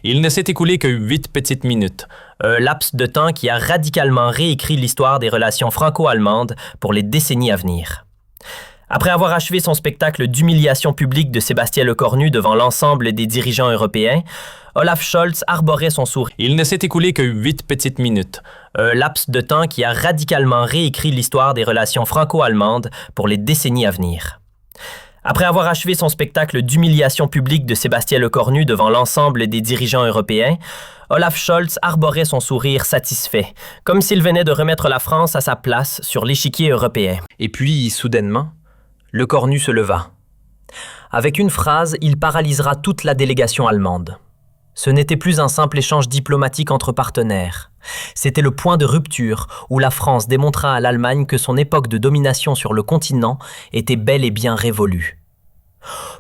Il ne s'est écoulé que 8 petites minutes. Un laps de temps qui a radicalement réécrit l'histoire des relations franco-allemandes pour les décennies à venir. Après avoir achevé son spectacle d'humiliation publique de Sébastien Lecornu devant l'ensemble des dirigeants européens, Olaf Scholz arborait son sourire. Il ne s'est écoulé que 8 petites minutes. Un laps de temps qui a radicalement réécrit l'histoire des relations franco-allemandes pour les décennies à venir. Après avoir achevé son spectacle d'humiliation publique de Sébastien Lecornu devant l'ensemble des dirigeants européens, Olaf Scholz arborait son sourire satisfait, comme s'il venait de remettre la France à sa place sur l'échiquier européen. Et puis, soudainement, Lecornu se leva. Avec une phrase, il paralysera toute la délégation allemande. Ce n'était plus un simple échange diplomatique entre partenaires. C'était le point de rupture où la France démontra à l'Allemagne que son époque de domination sur le continent était bel et bien révolue.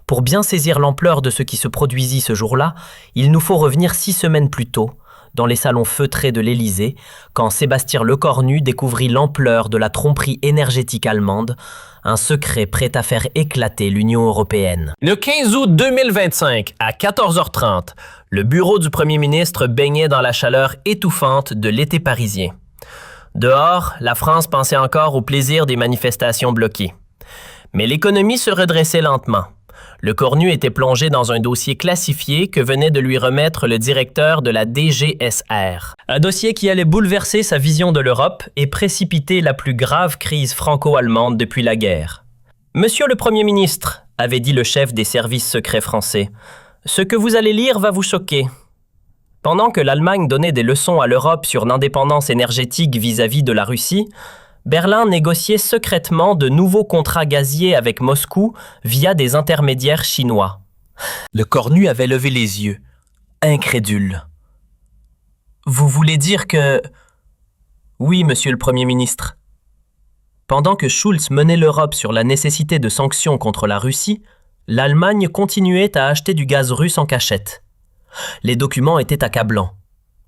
Pour bien saisir l'ampleur de ce qui se produisit ce jour-là, il nous faut revenir 6 semaines plus tôt, dans les salons feutrés de l'Élysée, quand Sébastien Lecornu découvrit l'ampleur de la tromperie énergétique allemande, un secret prêt à faire éclater l'Union européenne. Le 15 août 2025, à 14h30, le bureau du premier ministre baignait dans la chaleur étouffante de l'été parisien. Dehors, la France pensait encore au plaisir des manifestations bloquées. Mais l'économie se redressait lentement. Lecornu était plongé dans un dossier classifié que venait de lui remettre le directeur de la DGSR. Un dossier qui allait bouleverser sa vision de l'Europe et précipiter la plus grave crise franco-allemande depuis la guerre. « Monsieur le Premier ministre », avait dit le chef des services secrets français, « ce que vous allez lire va vous choquer. » Pendant que l'Allemagne donnait des leçons à l'Europe sur l'indépendance énergétique vis-à-vis de la Russie, Berlin négociait secrètement de nouveaux contrats gaziers avec Moscou via des intermédiaires chinois. Lecornu avait levé les yeux, incrédule. « Vous voulez dire que... » « Oui, monsieur le Premier ministre. » Pendant que Schulz menait l'Europe sur la nécessité de sanctions contre la Russie, l'Allemagne continuait à acheter du gaz russe en cachette. Les documents étaient accablants.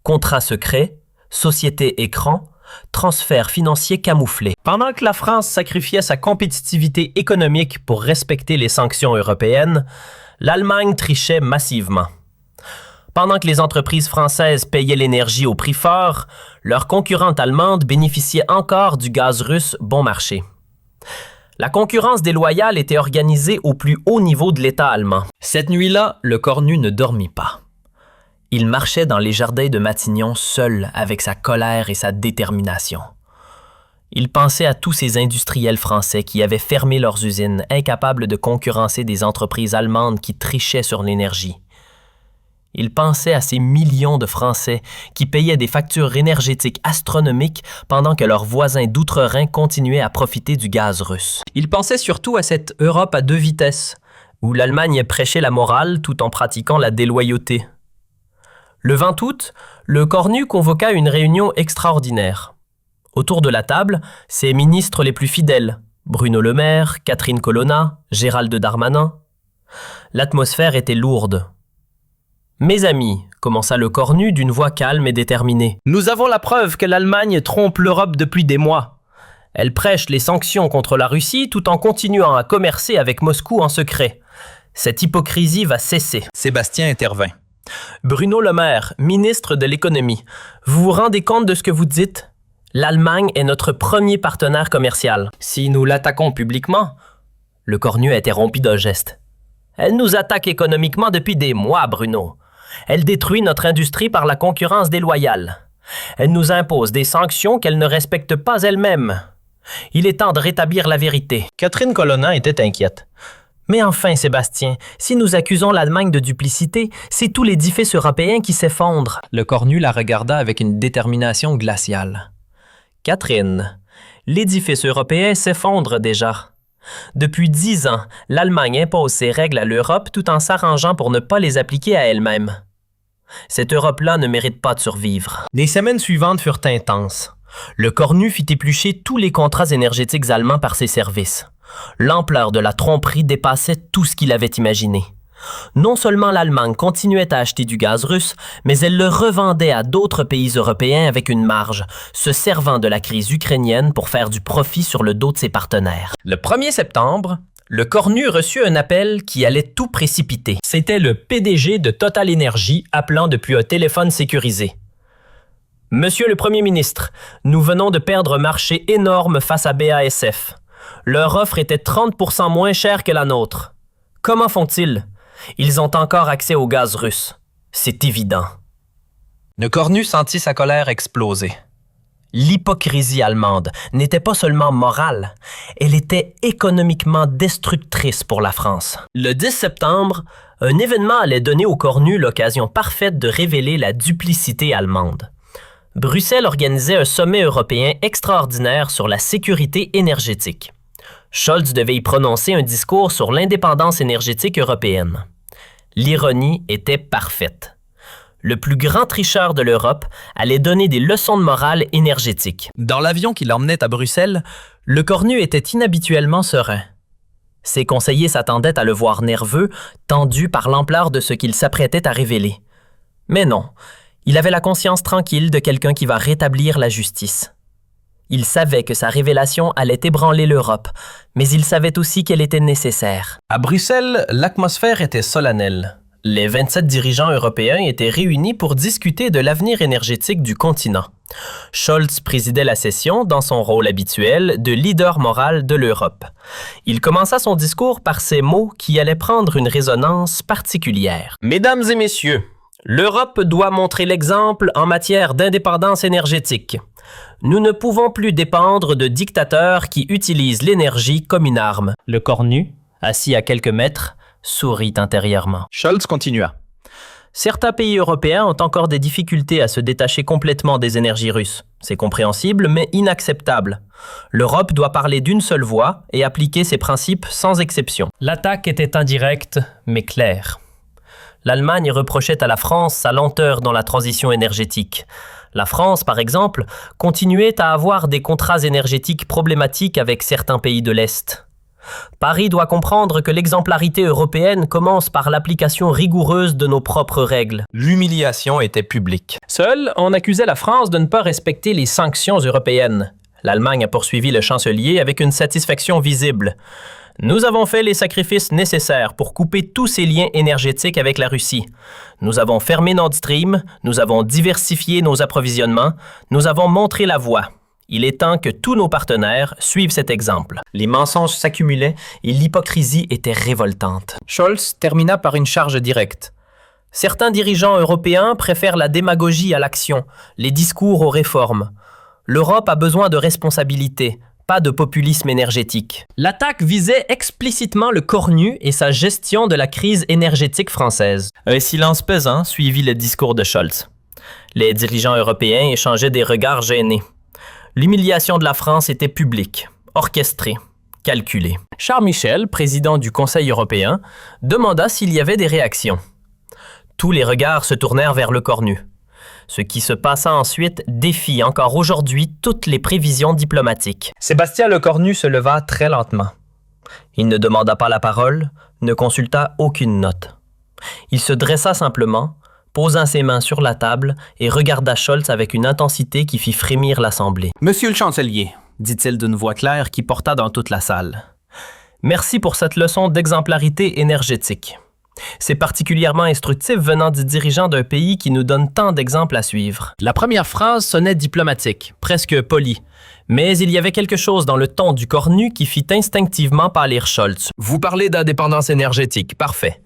Contrats secrets, sociétés écran, transferts financiers camouflés. Pendant que la France sacrifiait sa compétitivité économique pour respecter les sanctions européennes, l'Allemagne trichait massivement. Pendant que les entreprises françaises payaient l'énergie au prix fort, leurs concurrentes allemandes bénéficiaient encore du gaz russe bon marché. La concurrence déloyale était organisée au plus haut niveau de l'État allemand. Cette nuit-là, Lecornu ne dormit pas. Il marchait dans les jardins de Matignon seul avec sa colère et sa détermination. Il pensait à tous ces industriels français qui avaient fermé leurs usines, incapables de concurrencer des entreprises allemandes qui trichaient sur l'énergie. Il pensait à ces millions de Français qui payaient des factures énergétiques astronomiques pendant que leurs voisins d'outre-Rhin continuaient à profiter du gaz russe. Il pensait surtout à cette Europe à 2 vitesses, où l'Allemagne prêchait la morale tout en pratiquant la déloyauté. Le 20 août, Lecornu convoqua une réunion extraordinaire. Autour de la table, ses ministres les plus fidèles, Bruno Le Maire, Catherine Colonna, Gérald Darmanin. L'atmosphère était lourde. « Mes amis », commença Lecornu d'une voix calme et déterminée, « nous avons la preuve que l'Allemagne trompe l'Europe depuis des mois. Elle prêche les sanctions contre la Russie tout en continuant à commercer avec Moscou en secret. Cette hypocrisie va cesser. » Sébastien intervint. « Bruno Le Maire, ministre de l'Économie, vous vous rendez compte de ce que vous dites? L'Allemagne est notre premier partenaire commercial. Si nous l'attaquons publiquement... » Lecornu interrompit d'un geste. « Elle nous attaque économiquement depuis des mois, Bruno. Elle détruit notre industrie par la concurrence déloyale. Elle nous impose des sanctions qu'elle ne respecte pas elle-même. Il est temps de rétablir la vérité. » Catherine Colonna était inquiète. « Mais enfin, Sébastien, si nous accusons l'Allemagne de duplicité, c'est tout l'édifice européen qui s'effondre. » Lecornu la regarda avec une détermination glaciale. « Catherine, l'édifice européen s'effondre déjà. Depuis 10 ans, l'Allemagne impose ses règles à l'Europe tout en s'arrangeant pour ne pas les appliquer à elle-même. Cette Europe-là ne mérite pas de survivre. » Les semaines suivantes furent intenses. Lecornu fit éplucher tous les contrats énergétiques allemands par ses services. L'ampleur de la tromperie dépassait tout ce qu'il avait imaginé. Non seulement l'Allemagne continuait à acheter du gaz russe, mais elle le revendait à d'autres pays européens avec une marge, se servant de la crise ukrainienne pour faire du profit sur le dos de ses partenaires. Le 1er septembre, le Cornu reçut un appel qui allait tout précipiter. C'était le PDG de Total Energy appelant depuis un téléphone sécurisé. « Monsieur le Premier ministre, nous venons de perdre un marché énorme face à BASF. Leur offre était 30% moins chère que la nôtre. Comment font-ils? Ils ont encore accès au gaz russe. C'est évident. » Le Cornu sentit sa colère exploser. L'hypocrisie allemande n'était pas seulement morale, elle était économiquement destructrice pour la France. Le 10 septembre, un événement allait donner au Cornu l'occasion parfaite de révéler la duplicité allemande. Bruxelles organisait un sommet européen extraordinaire sur la sécurité énergétique. Scholz devait y prononcer un discours sur l'indépendance énergétique européenne. L'ironie était parfaite. Le plus grand tricheur de l'Europe allait donner des leçons de morale énergétique. Dans l'avion qui l'emmenait à Bruxelles, le Cornu était inhabituellement serein. Ses conseillers s'attendaient à le voir nerveux, tendu par l'ampleur de ce qu'il s'apprêtait à révéler. Mais non, il avait la conscience tranquille de quelqu'un qui va rétablir la justice. Il savait que sa révélation allait ébranler l'Europe, mais il savait aussi qu'elle était nécessaire. À Bruxelles, l'atmosphère était solennelle. Les 27 dirigeants européens étaient réunis pour discuter de l'avenir énergétique du continent. Scholz présidait la session dans son rôle habituel de leader moral de l'Europe. Il commença son discours par ces mots qui allaient prendre une résonance particulière. « Mesdames et messieurs, l'Europe doit montrer l'exemple en matière d'indépendance énergétique. Nous ne pouvons plus dépendre de dictateurs qui utilisent l'énergie comme une arme. » Le Cornu, assis à quelques mètres, sourit intérieurement. Scholz continua. Certains pays européens ont encore des difficultés à se détacher complètement des énergies russes. C'est compréhensible, mais inacceptable. L'Europe doit parler d'une seule voix et appliquer ses principes sans exception. L'attaque était indirecte, mais claire. L'Allemagne reprochait à la France sa lenteur dans la transition énergétique. La France, par exemple, continuait à avoir des contrats énergétiques problématiques avec certains pays de l'Est. Paris doit comprendre que l'exemplarité européenne commence par l'application rigoureuse de nos propres règles. L'humiliation était publique. Seul, on accusait la France de ne pas respecter les sanctions européennes. L'Allemagne a poursuivi le chancelier avec une satisfaction visible. Nous avons fait les sacrifices nécessaires pour couper tous ces liens énergétiques avec la Russie. Nous avons fermé Nord Stream, nous avons diversifié nos approvisionnements, nous avons montré la voie. Il est temps que tous nos partenaires suivent cet exemple. Les mensonges s'accumulaient et l'hypocrisie était révoltante. Scholz termina par une charge directe. Certains dirigeants européens préfèrent la démagogie à l'action, les discours aux réformes. L'Europe a besoin de responsabilité, pas de populisme énergétique. L'attaque visait explicitement le Cornu et sa gestion de la crise énergétique française. Un silence pesant suivit le discours de Scholz. Les dirigeants européens échangeaient des regards gênés. L'humiliation de la France était publique, orchestrée, calculée. Charles Michel, président du Conseil européen, demanda s'il y avait des réactions. Tous les regards se tournèrent vers le Cornu. Ce qui se passa ensuite défie encore aujourd'hui toutes les prévisions diplomatiques. Sébastien Le Cornu se leva très lentement. Il ne demanda pas la parole, ne consulta aucune note. Il se dressa simplement, posa ses mains sur la table et regarda Scholz avec une intensité qui fit frémir l'Assemblée. « Monsieur le chancelier, » dit-il d'une voix claire qui porta dans toute la salle. « Merci pour cette leçon d'exemplarité énergétique. C'est particulièrement instructif venant du dirigeant d'un pays qui nous donne tant d'exemples à suivre. » La première phrase sonnait diplomatique, presque polie, mais il y avait quelque chose dans le ton du Cornu qui fit instinctivement pâlir Scholz. « Vous parlez d'indépendance énergétique, parfait.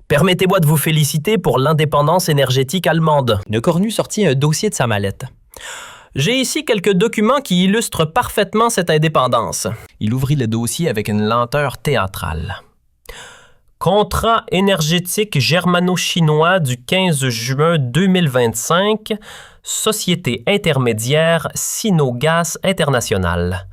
Permettez-moi de vous féliciter pour l'indépendance énergétique allemande. » Le Cornu sortit un dossier de sa mallette. « J'ai ici quelques documents qui illustrent parfaitement cette indépendance. » Il ouvrit le dossier avec une lenteur théâtrale. Contrat énergétique germano-chinois du 15 juin 2025, Société intermédiaire Sinogaz International.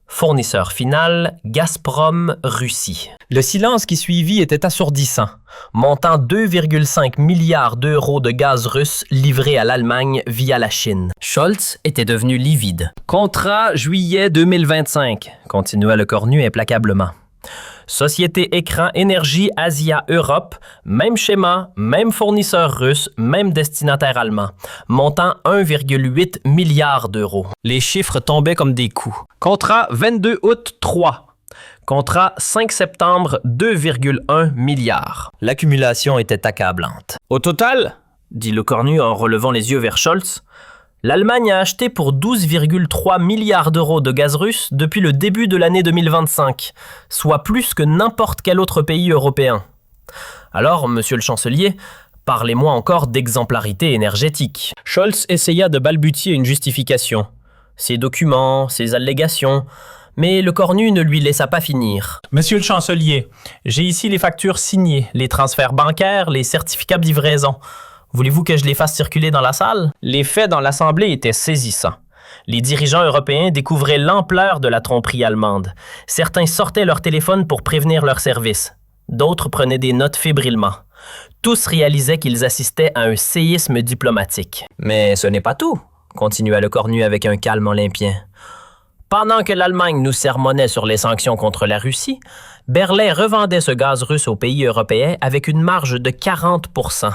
Fournisseur final, Gazprom, Russie. Le silence qui suivit était assourdissant, montant 2,5 milliards d'euros de gaz russe livré à l'Allemagne via la Chine. Scholz était devenu livide. Contrat juillet 2025, continua le Cornu implacablement. Société Écran Énergie Asia Europe, même schéma, même fournisseur russe, même destinataire allemand, montant 1,8 milliard d'euros. Les chiffres tombaient comme des coups. Contrat 22 août 3. Contrat 5 septembre, 2,1 milliards. L'accumulation était accablante. Au total, Dit le cornu en relevant les yeux vers Scholz, l'Allemagne a acheté pour 12,3 milliards d'euros de gaz russe depuis le début de l'année 2025, soit plus que n'importe quel autre pays européen. Alors, monsieur le chancelier, parlez-moi encore d'exemplarité énergétique. Scholz essaya de balbutier une justification. Ses documents, ses allégations, mais le cornu ne lui laissa pas finir. Monsieur le chancelier, j'ai ici les factures signées, les transferts bancaires, les certificats de livraison. Voulez-vous que je les fasse circuler dans la salle? Les faits dans l'Assemblée étaient saisissants. Les dirigeants européens découvraient l'ampleur de la tromperie allemande. Certains sortaient leur téléphone pour prévenir leurs services. D'autres prenaient des notes fébrilement. Tous réalisaient qu'ils assistaient à un séisme diplomatique. Mais ce n'est pas tout, continua le cornu avec un calme olympien. Pendant que l'Allemagne nous sermonnait sur les sanctions contre la Russie, Berlin revendait ce gaz russe aux pays européens avec une marge de 40%.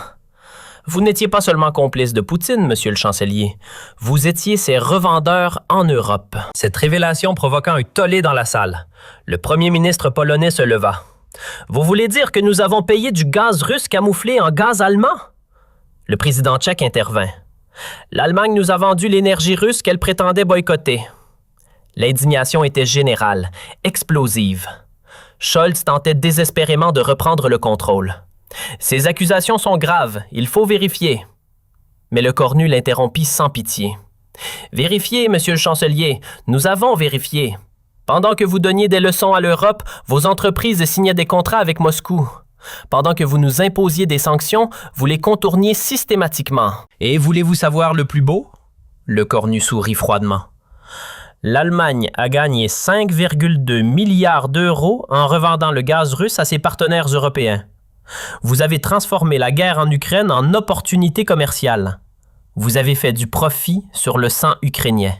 Vous n'étiez pas seulement complice de Poutine, monsieur le chancelier. Vous étiez ses revendeurs en Europe. Cette révélation provoqua un tollé dans la salle. Le premier ministre polonais se leva. Vous voulez dire que nous avons payé du gaz russe camouflé en gaz allemand? Le président tchèque intervint. L'Allemagne nous a vendu l'énergie russe qu'elle prétendait boycotter. L'indignation était générale, explosive. Scholz tentait désespérément de reprendre le contrôle. Ces accusations sont graves, il faut vérifier. Mais le cornu l'interrompit sans pitié. Vérifiez, monsieur le chancelier, nous avons vérifié. Pendant que vous donniez des leçons à l'Europe, vos entreprises signaient des contrats avec Moscou. Pendant que vous nous imposiez des sanctions, vous les contourniez systématiquement. Et voulez-vous savoir le plus beau? Le cornu sourit froidement. L'Allemagne a gagné 5,2 milliards d'euros en revendant le gaz russe à ses partenaires européens. Vous avez transformé la guerre en Ukraine en opportunité commerciale. Vous avez fait du profit sur le sang ukrainien.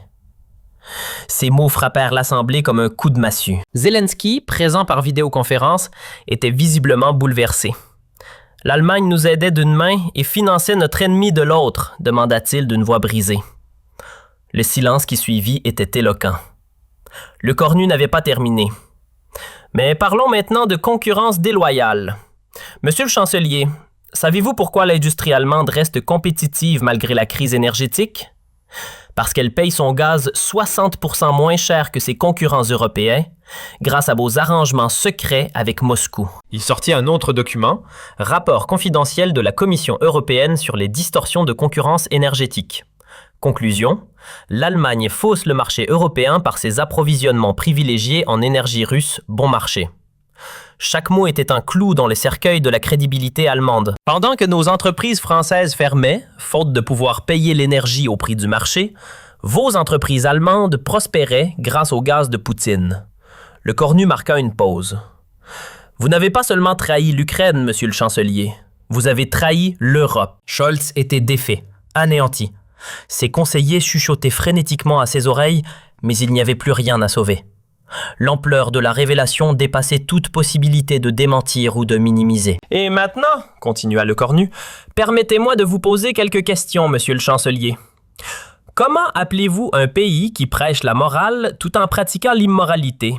Ces mots frappèrent l'Assemblée comme un coup de massue. Zelensky, présent par vidéoconférence, était visiblement bouleversé. « L'Allemagne nous aidait d'une main et finançait notre ennemi de l'autre », demanda-t-il d'une voix brisée. Le silence qui suivit était éloquent. Le cornu n'avait pas terminé. « Mais parlons maintenant de concurrence déloyale. Monsieur le chancelier, savez-vous pourquoi l'industrie allemande reste compétitive malgré la crise énergétique? Parce qu'elle paye son gaz 60% moins cher que ses concurrents européens grâce à vos arrangements secrets avec Moscou. » Il sortit un autre document, rapport confidentiel de la Commission européenne sur les distorsions de concurrence énergétique. Conclusion, l'Allemagne fausse le marché européen par ses approvisionnements privilégiés en énergie russe bon marché. Chaque mot était un clou dans le cercueil de la crédibilité allemande. Pendant que nos entreprises françaises fermaient, faute de pouvoir payer l'énergie au prix du marché, vos entreprises allemandes prospéraient grâce au gaz de Poutine. Le cornu marqua une pause. Vous n'avez pas seulement trahi l'Ukraine, monsieur le chancelier. Vous avez trahi l'Europe. Scholz était défait, anéanti. Ses conseillers chuchotaient frénétiquement à ses oreilles, mais il n'y avait plus rien à sauver. L'ampleur de la révélation dépassait toute possibilité de démentir ou de minimiser. « Et maintenant, continua le cornu, permettez-moi de vous poser quelques questions, monsieur le chancelier. Comment appelez-vous un pays qui prêche la morale tout en pratiquant l'immoralité?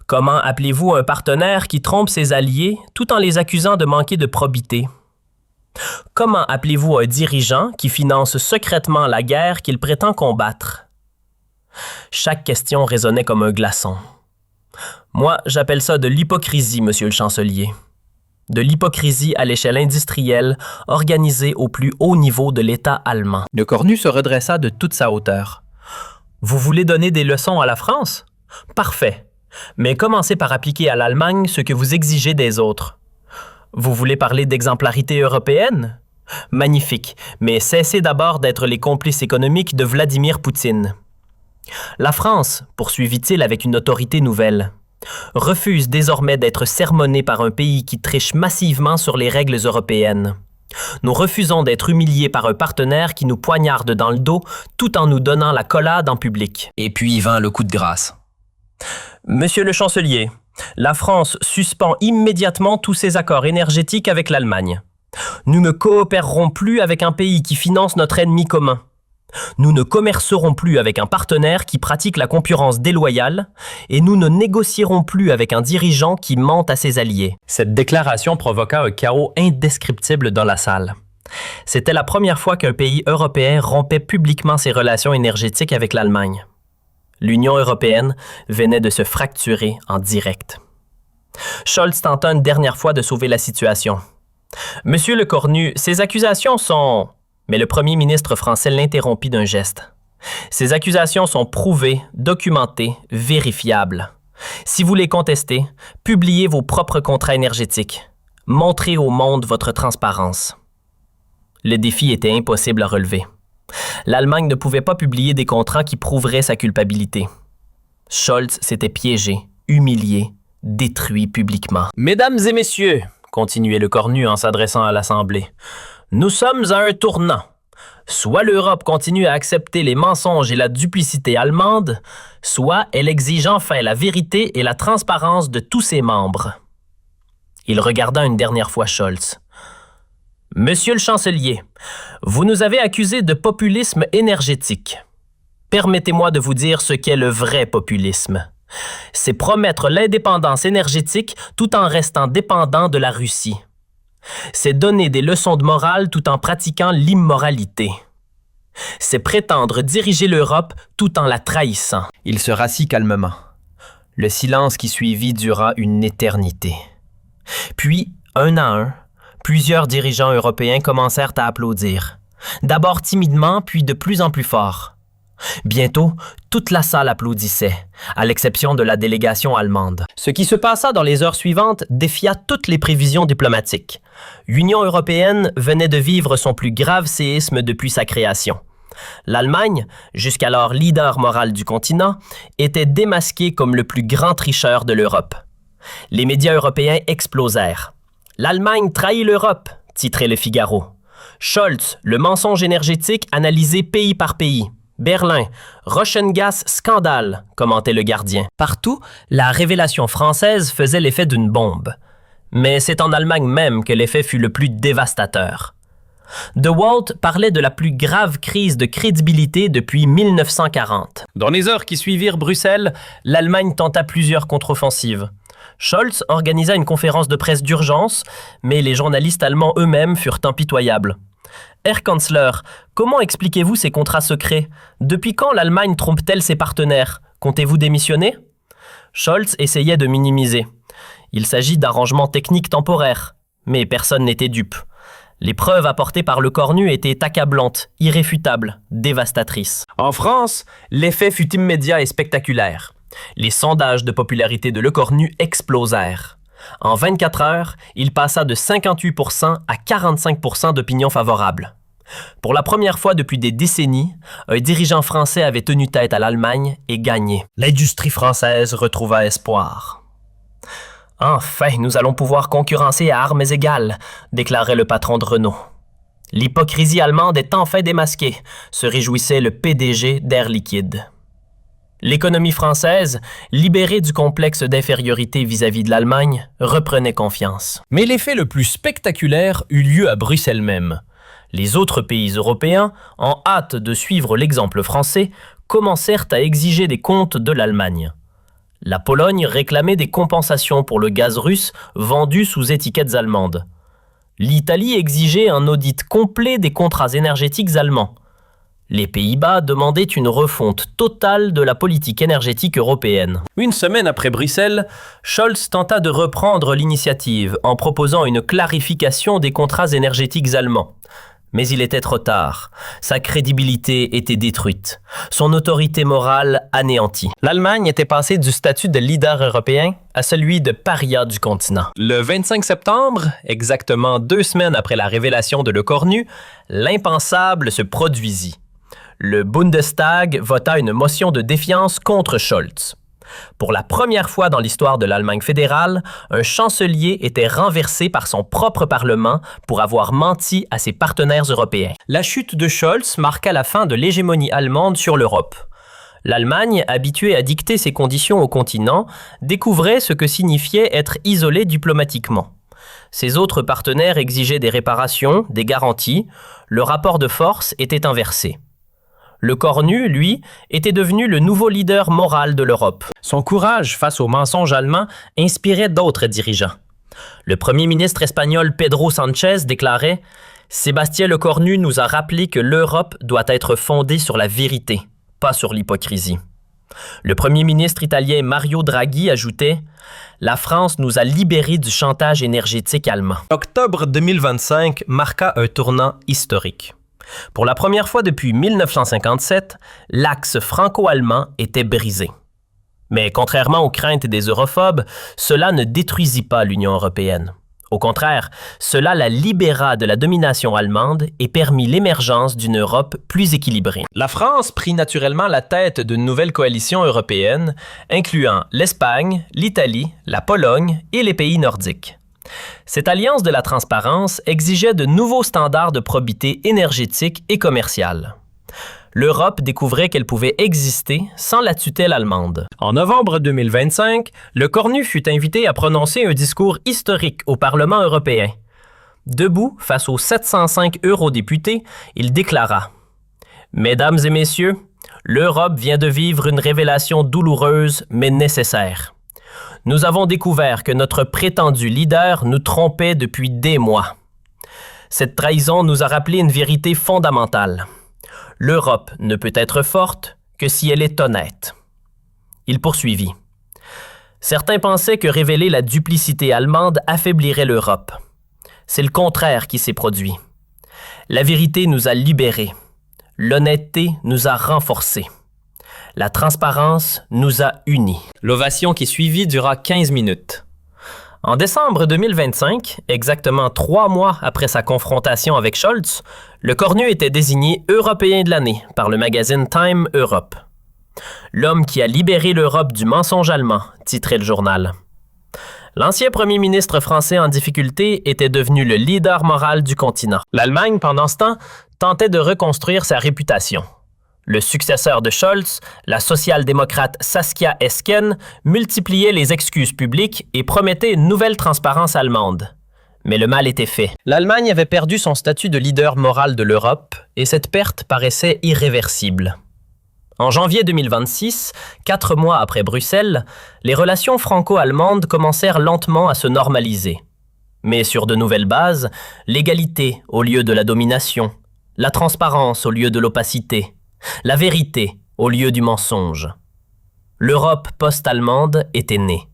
Comment appelez-vous un partenaire qui trompe ses alliés tout en les accusant de manquer de probité? Comment appelez-vous un dirigeant qui finance secrètement la guerre qu'il prétend combattre? » Chaque question résonnait comme un glaçon. Moi, j'appelle ça de l'hypocrisie, monsieur le chancelier. De l'hypocrisie à l'échelle industrielle, organisée au plus haut niveau de l'État allemand. Le cornu se redressa de toute sa hauteur. Vous voulez donner des leçons à la France? Parfait. Mais commencez par appliquer à l'Allemagne ce que vous exigez des autres. Vous voulez parler d'exemplarité européenne? Magnifique, mais cessez d'abord d'être les complices économiques de Vladimir Poutine. La France, poursuivit-il avec une autorité nouvelle, refuse désormais d'être sermonnée par un pays qui triche massivement sur les règles européennes. Nous refusons d'être humiliés par un partenaire qui nous poignarde dans le dos tout en nous donnant la collade en public. Et puis vint le coup de grâce. Monsieur le chancelier, la France suspend immédiatement tous ses accords énergétiques avec l'Allemagne. Nous ne coopérerons plus avec un pays qui finance notre ennemi commun. Nous ne commercerons plus avec un partenaire qui pratique la concurrence déloyale et nous ne négocierons plus avec un dirigeant qui ment à ses alliés. Cette déclaration provoqua un chaos indescriptible dans la salle. C'était la première fois qu'un pays européen rompait publiquement ses relations énergétiques avec l'Allemagne. L'Union européenne venait de se fracturer en direct. Scholz tenta une dernière fois de sauver la situation. « Monsieur Lecornu, ces accusations sont... » Mais le premier ministre français l'interrompit d'un geste. « Ces accusations sont prouvées, documentées, vérifiables. Si vous les contestez, publiez vos propres contrats énergétiques. Montrez au monde votre transparence. » Le défi était impossible à relever. L'Allemagne ne pouvait pas publier des contrats qui prouveraient sa culpabilité. Scholz s'était piégé, humilié, détruit publiquement. « Mesdames et messieurs, » continuait Lecornu en s'adressant à l'Assemblée, « nous sommes à un tournant. Soit l'Europe continue à accepter les mensonges et la duplicité allemande, soit elle exige enfin la vérité et la transparence de tous ses membres. » Il regarda une dernière fois Scholz. « Monsieur le chancelier, vous nous avez accusés de populisme énergétique. Permettez-moi de vous dire ce qu'est le vrai populisme. C'est promettre l'indépendance énergétique tout en restant dépendant de la Russie. C'est donner des leçons de morale tout en pratiquant l'immoralité. C'est prétendre diriger l'Europe tout en la trahissant. » Il se rassit calmement. Le silence qui suivit dura une éternité. Puis, un à un, plusieurs dirigeants européens commencèrent à applaudir. D'abord timidement, puis de plus en plus fort. Bientôt, toute la salle applaudissait, à l'exception de la délégation allemande. Ce qui se passa dans les heures suivantes défia toutes les prévisions diplomatiques. L'Union européenne venait de vivre son plus grave séisme depuis sa création. L'Allemagne, jusqu'alors leader moral du continent, était démasquée comme le plus grand tricheur de l'Europe. Les médias européens explosèrent. « L'Allemagne trahit l'Europe », titrait Le Figaro. Scholz, le mensonge énergétique analysé pays par pays. Berlin, Rochengas scandale, commentait Le Gardien. Partout, la révélation française faisait l'effet d'une bombe. Mais c'est en Allemagne même que l'effet fut le plus dévastateur. De Walt parlait de la plus grave crise de crédibilité depuis 1940. Dans les heures qui suivirent Bruxelles, l'Allemagne tenta plusieurs contre-offensives. Scholz organisa une conférence de presse d'urgence, mais les journalistes allemands eux-mêmes furent impitoyables. « Herr Kanzler, comment expliquez-vous ces contrats secrets? Depuis quand l'Allemagne trompe-t-elle ses partenaires? Comptez-vous démissionner ?» Scholz essayait de minimiser. Il s'agit d'arrangements techniques temporaires, mais personne n'était dupe. Les preuves apportées par Lecornu étaient accablantes, irréfutables, dévastatrices. En France, l'effet fut immédiat et spectaculaire. Les sondages de popularité de Lecornu explosèrent. En 24 heures, il passa de 58% à 45% d'opinion favorable. Pour la première fois depuis des décennies, un dirigeant français avait tenu tête à l'Allemagne et gagné. L'industrie française retrouva espoir. « Enfin, nous allons pouvoir concurrencer à armes égales », déclarait le patron de Renault. « L'hypocrisie allemande est enfin démasquée », se réjouissait le PDG d'Air Liquide. L'économie française, libérée du complexe d'infériorité vis-à-vis de l'Allemagne, reprenait confiance. Mais l'effet le plus spectaculaire eut lieu à Bruxelles même. Les autres pays européens, en hâte de suivre l'exemple français, commencèrent à exiger des comptes de l'Allemagne. La Pologne réclamait des compensations pour le gaz russe vendu sous étiquettes allemandes. L'Italie exigeait un audit complet des contrats énergétiques allemands. Les Pays-Bas demandaient une refonte totale de la politique énergétique européenne. Une semaine après Bruxelles, Scholz tenta de reprendre l'initiative en proposant une clarification des contrats énergétiques allemands. Mais il était trop tard. Sa crédibilité était détruite. Son autorité morale anéantie. L'Allemagne était passée du statut de leader européen à celui de paria du continent. Le 25 septembre, exactement 2 semaines après la révélation de Lecornu, l'impensable se produisit. Le Bundestag vota une motion de défiance contre Scholz. Pour la première fois dans l'histoire de l'Allemagne fédérale, un chancelier était renversé par son propre parlement pour avoir menti à ses partenaires européens. La chute de Scholz marqua la fin de l'hégémonie allemande sur l'Europe. L'Allemagne, habituée à dicter ses conditions au continent, découvrait ce que signifiait être isolée diplomatiquement. Ses autres partenaires exigeaient des réparations, des garanties. Le rapport de force était inversé. Le Cornu, lui, était devenu le nouveau leader moral de l'Europe. Son courage face aux mensonges allemands inspirait d'autres dirigeants. Le premier ministre espagnol Pedro Sánchez déclarait « Sébastien Lecornu nous a rappelé que l'Europe doit être fondée sur la vérité, pas sur l'hypocrisie. » Le premier ministre italien Mario Draghi ajoutait « La France nous a libérés du chantage énergétique allemand. » Octobre 2025 marqua un tournant historique. Pour la première fois depuis 1957, l'axe franco-allemand était brisé. Mais contrairement aux craintes des europhobes, cela ne détruisit pas l'Union européenne. Au contraire, cela la libéra de la domination allemande et permit l'émergence d'une Europe plus équilibrée. La France prit naturellement la tête d'une nouvelle coalition européenne, incluant l'Espagne, l'Italie, la Pologne et les pays nordiques. Cette alliance de la transparence exigeait de nouveaux standards de probité énergétique et commerciale. L'Europe découvrait qu'elle pouvait exister sans la tutelle allemande. En novembre 2025, Le Cornu fut invité à prononcer un discours historique au Parlement européen. Debout face aux 705 eurodéputés, il déclara « Mesdames et messieurs, l'Europe vient de vivre une révélation douloureuse mais nécessaire. Nous avons découvert que notre prétendu leader nous trompait depuis des mois. Cette trahison nous a rappelé une vérité fondamentale. L'Europe ne peut être forte que si elle est honnête. » Il poursuivit. « Certains pensaient que révéler la duplicité allemande affaiblirait l'Europe. C'est le contraire qui s'est produit. La vérité nous a libérés. L'honnêteté nous a renforcés. La transparence nous a unis. » L'ovation qui suivit dura 15 minutes. En décembre 2025, exactement 3 mois après sa confrontation avec Scholz, Le Cornu était désigné Européen de l'année par le magazine Time Europe. L'homme qui a libéré l'Europe du mensonge allemand, titrait le journal. L'ancien premier ministre français en difficulté était devenu le leader moral du continent. L'Allemagne, pendant ce temps, tentait de reconstruire sa réputation. Le successeur de Scholz, la social-démocrate Saskia Esken, multipliait les excuses publiques et promettait une nouvelle transparence allemande. Mais le mal était fait. L'Allemagne avait perdu son statut de leader moral de l'Europe et cette perte paraissait irréversible. En janvier 2026, 4 mois après Bruxelles, les relations franco-allemandes commencèrent lentement à se normaliser. Mais sur de nouvelles bases, l'égalité au lieu de la domination, la transparence au lieu de l'opacité, la vérité au lieu du mensonge. L'Europe post-allemande était née.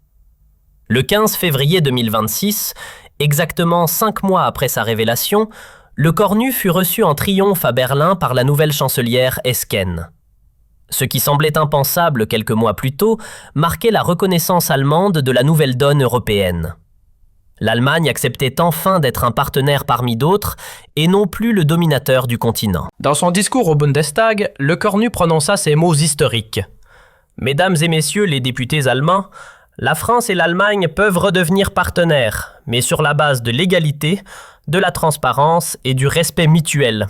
Le 15 février 2026, exactement 5 mois après sa révélation, Le Cornu fut reçu en triomphe à Berlin par la nouvelle chancelière Esken. Ce qui semblait impensable quelques mois plus tôt marquait la reconnaissance allemande de la nouvelle donne européenne. L'Allemagne acceptait enfin d'être un partenaire parmi d'autres et non plus le dominateur du continent. Dans son discours au Bundestag, Le Cornu prononça ces mots historiques. « Mesdames et messieurs les députés allemands, la France et l'Allemagne peuvent redevenir partenaires, mais sur la base de l'égalité, de la transparence et du respect mutuel.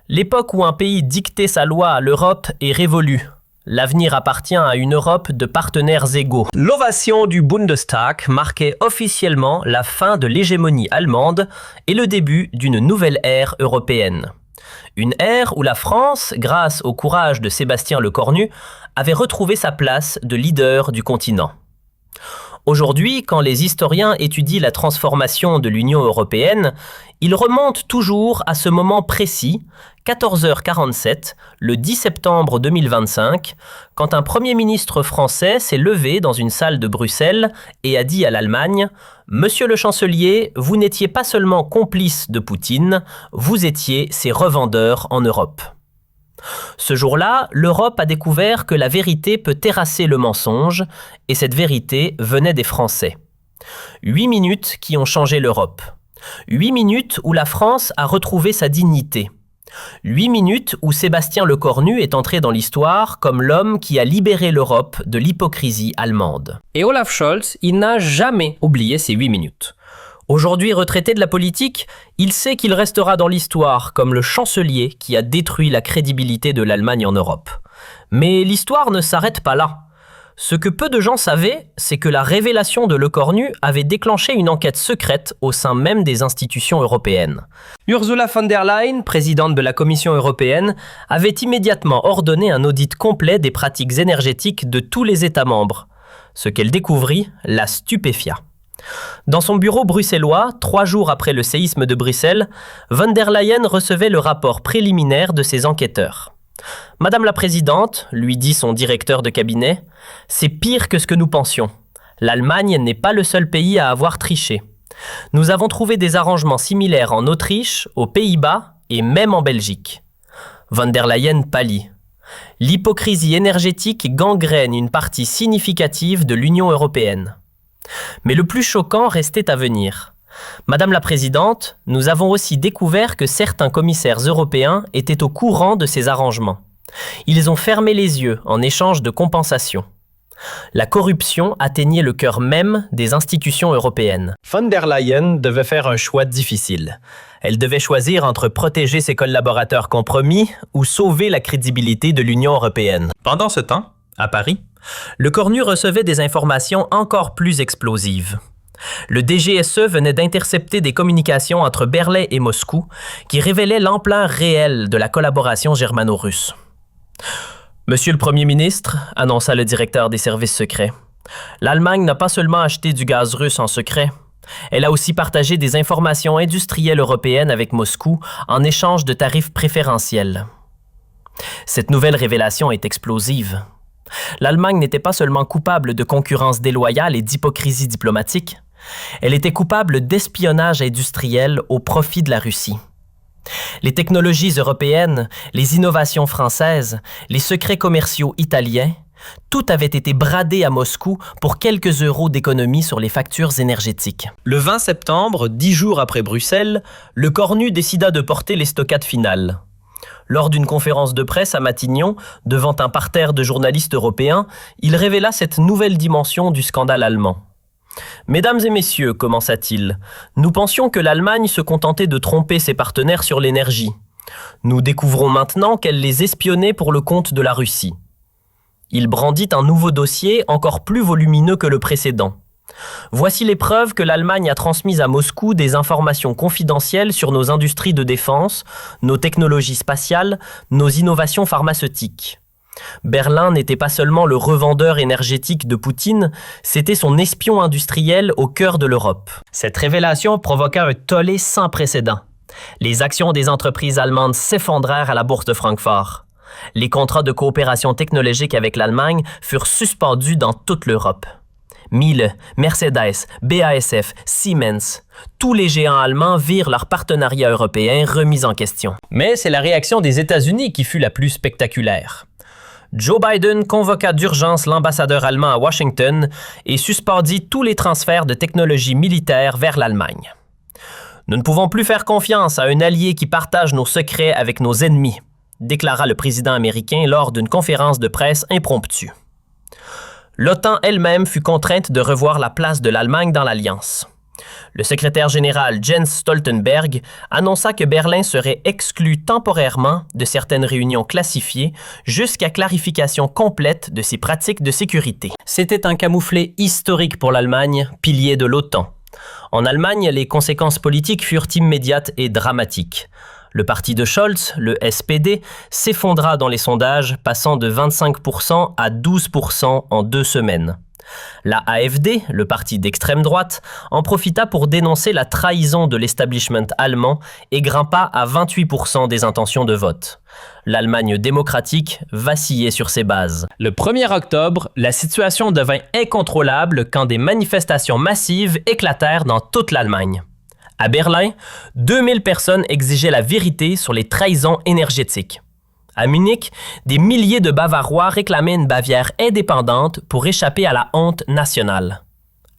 L'époque où un pays dictait sa loi à l'Europe est révolue. L'avenir appartient à une Europe de partenaires égaux. » L'ovation du Bundestag marquait officiellement la fin de l'hégémonie allemande et le début d'une nouvelle ère européenne. Une ère où la France, grâce au courage de Sébastien Lecornu, avait retrouvé sa place de leader du continent. Aujourd'hui, quand les historiens étudient la transformation de l'Union européenne, ils remontent toujours à ce moment précis, 14h47, le 10 septembre 2025, quand un premier ministre français s'est levé dans une salle de Bruxelles et a dit à l'Allemagne « Monsieur le chancelier, vous n'étiez pas seulement complice de Poutine, vous étiez ses revendeurs en Europe. » Ce jour-là, l'Europe a découvert que la vérité peut terrasser le mensonge, et cette vérité venait des Français. 8 minutes qui ont changé l'Europe. 8 minutes où la France a retrouvé sa dignité. 8 minutes où Sébastien Lecornu est entré dans l'histoire comme l'homme qui a libéré l'Europe de l'hypocrisie allemande. Et Olaf Scholz, il n'a jamais oublié ces 8 minutes. Aujourd'hui retraité de la politique, il sait qu'il restera dans l'histoire comme le chancelier qui a détruit la crédibilité de l'Allemagne en Europe. Mais l'histoire ne s'arrête pas là. Ce que peu de gens savaient, c'est que la révélation de Le Cornu avait déclenché une enquête secrète au sein même des institutions européennes. Ursula von der Leyen, présidente de la Commission européenne, avait immédiatement ordonné un audit complet des pratiques énergétiques de tous les États membres. Ce qu'elle découvrit la stupéfia. Dans son bureau bruxellois, 3 jours après le séisme de Bruxelles, von der Leyen recevait le rapport préliminaire de ses enquêteurs. « Madame la Présidente, lui dit son directeur de cabinet, c'est pire que ce que nous pensions. L'Allemagne n'est pas le seul pays à avoir triché. Nous avons trouvé des arrangements similaires en Autriche, aux Pays-Bas et même en Belgique. » Von der Leyen pâlit. L'hypocrisie énergétique gangrène une partie significative de l'Union européenne. Mais le plus choquant restait à venir. Madame la Présidente, nous avons aussi découvert que certains commissaires européens étaient au courant de ces arrangements. Ils ont fermé les yeux en échange de compensation. La corruption atteignait le cœur même des institutions européennes. Von der Leyen devait faire un choix difficile. Elle devait choisir entre protéger ses collaborateurs compromis ou sauver la crédibilité de l'Union européenne. Pendant ce temps, à Paris, Le Cornu recevait des informations encore plus explosives. Le DGSE venait d'intercepter des communications entre Berlin et Moscou qui révélaient l'ampleur réelle de la collaboration germano-russe. « Monsieur le Premier ministre, annonça le directeur des services secrets, l'Allemagne n'a pas seulement acheté du gaz russe en secret, elle a aussi partagé des informations industrielles européennes avec Moscou en échange de tarifs préférentiels. Cette nouvelle révélation est explosive. L'Allemagne n'était pas seulement coupable de concurrence déloyale et d'hypocrisie diplomatique, elle était coupable d'espionnage industriel au profit de la Russie. Les technologies européennes, les innovations françaises, les secrets commerciaux italiens, tout avait été bradé à Moscou pour quelques euros d'économie sur les factures énergétiques. Le 20 septembre, 10 jours après Bruxelles, Le Cornu décida de porter l'estocade finale. Lors d'une conférence de presse à Matignon, devant un parterre de journalistes européens, il révéla cette nouvelle dimension du scandale allemand. « Mesdames et messieurs, commença-t-il, nous pensions que l'Allemagne se contentait de tromper ses partenaires sur l'énergie. Nous découvrons maintenant qu'elle les espionnait pour le compte de la Russie. » Il brandit un nouveau dossier encore plus volumineux que le précédent. Voici les preuves que l'Allemagne a transmises à Moscou des informations confidentielles sur nos industries de défense, nos technologies spatiales, nos innovations pharmaceutiques. Berlin n'était pas seulement le revendeur énergétique de Poutine, c'était son espion industriel au cœur de l'Europe. Cette révélation provoqua un tollé sans précédent. Les actions des entreprises allemandes s'effondrèrent à la bourse de Francfort. Les contrats de coopération technologique avec l'Allemagne furent suspendus dans toute l'Europe. Miele, Mercedes, BASF, Siemens, tous les géants allemands virent leur partenariat européen remis en question. Mais c'est la réaction des États-Unis qui fut la plus spectaculaire. Joe Biden convoqua d'urgence l'ambassadeur allemand à Washington et suspendit tous les transferts de technologies militaires vers l'Allemagne. Nous ne pouvons plus faire confiance à un allié qui partage nos secrets avec nos ennemis, déclara le président américain lors d'une conférence de presse impromptue. L'OTAN elle-même fut contrainte de revoir la place de l'Allemagne dans l'Alliance. Le secrétaire général Jens Stoltenberg annonça que Berlin serait exclu temporairement de certaines réunions classifiées jusqu'à clarification complète de ses pratiques de sécurité. C'était un camouflet historique pour l'Allemagne, pilier de l'OTAN. En Allemagne, les conséquences politiques furent immédiates et dramatiques. Le parti de Scholz, le SPD, s'effondra dans les sondages, passant de 25% à 12% en 2 semaines. La AfD, le parti d'extrême droite, en profita pour dénoncer la trahison de l'establishment allemand et grimpa à 28% des intentions de vote. L'Allemagne démocratique vacillait sur ses bases. Le 1er octobre, la situation devint incontrôlable quand des manifestations massives éclatèrent dans toute l'Allemagne. À Berlin, 2000 personnes exigeaient la vérité sur les trahisons énergétiques. À Munich, des milliers de Bavarois réclamaient une Bavière indépendante pour échapper à la honte nationale.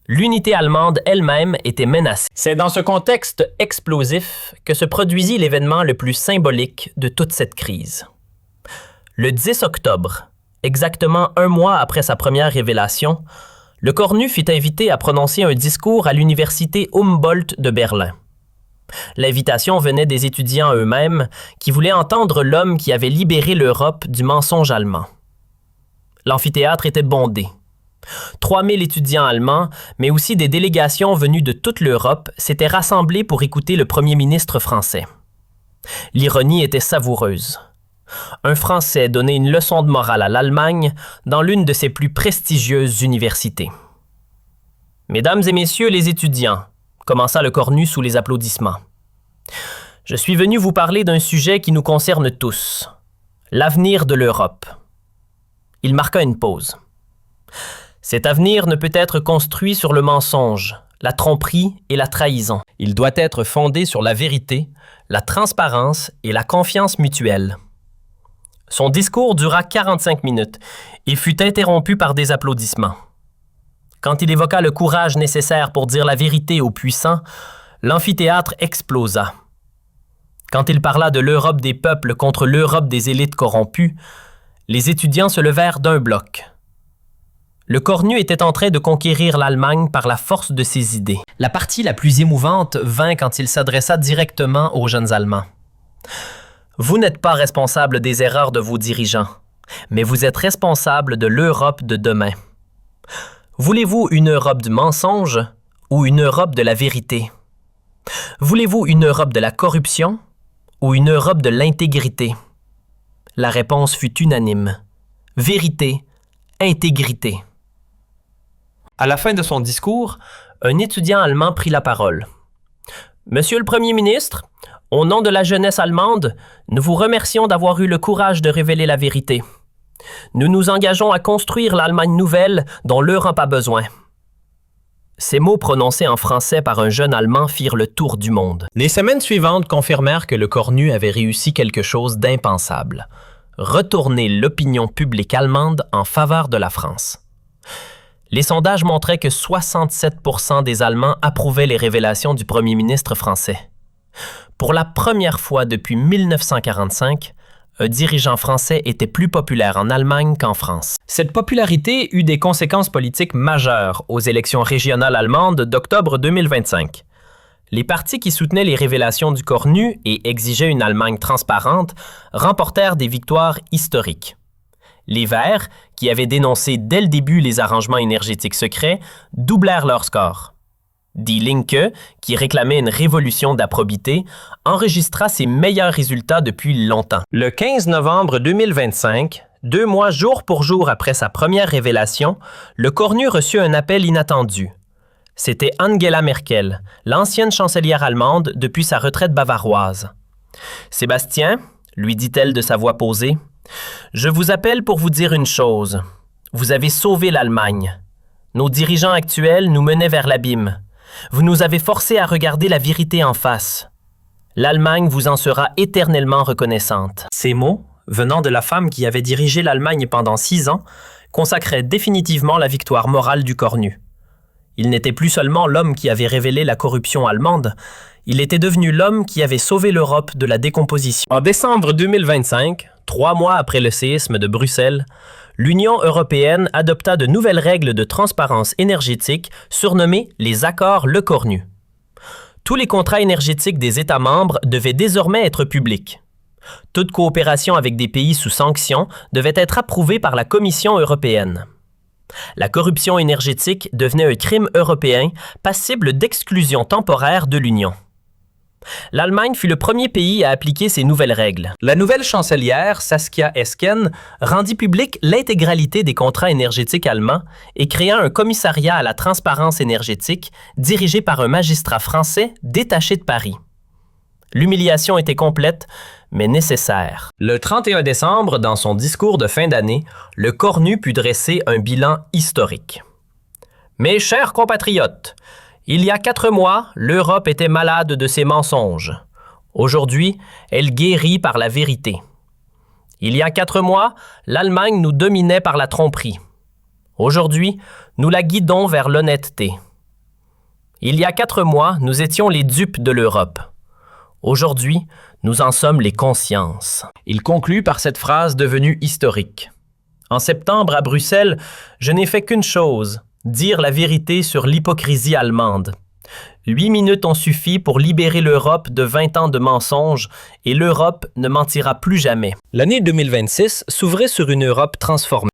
L'unité allemande elle-même était menacée. C'est dans ce contexte explosif que se produisit l'événement le plus symbolique de toute cette crise. Le 10 octobre, exactement 1 mois après sa première révélation, Le Cornu fut invité à prononcer un discours à l'université Humboldt de Berlin. L'invitation venait des étudiants eux-mêmes qui voulaient entendre l'homme qui avait libéré l'Europe du mensonge allemand. L'amphithéâtre était bondé. 3000 étudiants allemands, mais aussi des délégations venues de toute l'Europe, s'étaient rassemblés pour écouter le premier ministre français. L'ironie était savoureuse. Un Français donnait une leçon de morale à l'Allemagne dans l'une de ses plus prestigieuses universités. « Mesdames et messieurs les étudiants », commença le Cornu sous les applaudissements. « Je suis venu vous parler d'un sujet qui nous concerne tous, l'avenir de l'Europe. » Il marqua une pause. « Cet avenir ne peut être construit sur le mensonge, la tromperie et la trahison. Il doit être fondé sur la vérité, la transparence et la confiance mutuelle. » Son discours dura 45 minutes et fut interrompu par des applaudissements. Quand il évoqua le courage nécessaire pour dire la vérité aux puissants, l'amphithéâtre explosa. Quand il parla de l'Europe des peuples contre l'Europe des élites corrompues, les étudiants se levèrent d'un bloc. Le Cornu était en train de conquérir l'Allemagne par la force de ses idées. La partie la plus émouvante vint quand il s'adressa directement aux jeunes Allemands. Vous n'êtes pas responsable des erreurs de vos dirigeants, mais vous êtes responsable de l'Europe de demain. Voulez-vous une Europe du mensonge ou une Europe de la vérité? Voulez-vous une Europe de la corruption ou une Europe de l'intégrité? La réponse fut unanime. Vérité, intégrité. À la fin de son discours, un étudiant allemand prit la parole. « Monsieur le Premier ministre, au nom de la jeunesse allemande, nous vous remercions d'avoir eu le courage de révéler la vérité. Nous nous engageons à construire l'Allemagne nouvelle dont l'Europe a besoin. » Ces mots prononcés en français par un jeune Allemand firent le tour du monde. Les semaines suivantes confirmèrent que le Cornu avait réussi quelque chose d'impensable. Retourner l'opinion publique allemande en faveur de la France. Les sondages montraient que 67% des Allemands approuvaient les révélations du premier ministre français. Pour la première fois depuis 1945, un dirigeant français était plus populaire en Allemagne qu'en France. Cette popularité eut des conséquences politiques majeures aux élections régionales allemandes d'octobre 2025. Les partis qui soutenaient les révélations du Cornu et exigeaient une Allemagne transparente remportèrent des victoires historiques. Les Verts, qui avaient dénoncé dès le début les arrangements énergétiques secrets, doublèrent leur score. Die Linke, qui réclamait une révolution d'approbité, enregistra ses meilleurs résultats depuis longtemps. Le 15 novembre 2025, 2 mois jour pour jour après sa première révélation, le Cornu reçut un appel inattendu. C'était Angela Merkel, l'ancienne chancelière allemande depuis sa retraite bavaroise. « Sébastien, lui dit-elle de sa voix posée, « je vous appelle pour vous dire une chose. Vous avez sauvé l'Allemagne. Nos dirigeants actuels nous menaient vers l'abîme. Vous nous avez forcés à regarder la vérité en face. L'Allemagne vous en sera éternellement reconnaissante. » Ces mots, venant de la femme qui avait dirigé l'Allemagne pendant 6 ans, consacraient définitivement la victoire morale du Cornu. Il n'était plus seulement l'homme qui avait révélé la corruption allemande, il était devenu l'homme qui avait sauvé l'Europe de la décomposition. En décembre 2025, 3 mois après le séisme de Bruxelles, l'Union européenne adopta de nouvelles règles de transparence énergétique surnommées les accords Le Cornu. Tous les contrats énergétiques des États membres devaient désormais être publics. Toute coopération avec des pays sous sanctions devait être approuvée par la Commission européenne. La corruption énergétique devenait un crime européen passible d'exclusion temporaire de l'Union. L'Allemagne fut le premier pays à appliquer ces nouvelles règles. La nouvelle chancelière, Saskia Esken, rendit publique l'intégralité des contrats énergétiques allemands et créa un commissariat à la transparence énergétique dirigé par un magistrat français détaché de Paris. L'humiliation était complète, mais nécessaire. Le 31 décembre, dans son discours de fin d'année, le Cornu put dresser un bilan historique. « Mes chers compatriotes, il y a 4 mois, l'Europe était malade de ses mensonges. Aujourd'hui, elle guérit par la vérité. Il y a 4 mois, l'Allemagne nous dominait par la tromperie. Aujourd'hui, nous la guidons vers l'honnêteté. Il y a 4 mois, nous étions les dupes de l'Europe. Aujourd'hui, nous en sommes les consciences. » Il conclut par cette phrase devenue historique. « En septembre, à Bruxelles, je n'ai fait qu'une chose, dire la vérité sur l'hypocrisie allemande. 8 minutes ont suffi pour libérer l'Europe de 20 ans de mensonges et l'Europe ne mentira plus jamais. » L'année 2026 s'ouvrait sur une Europe transformée.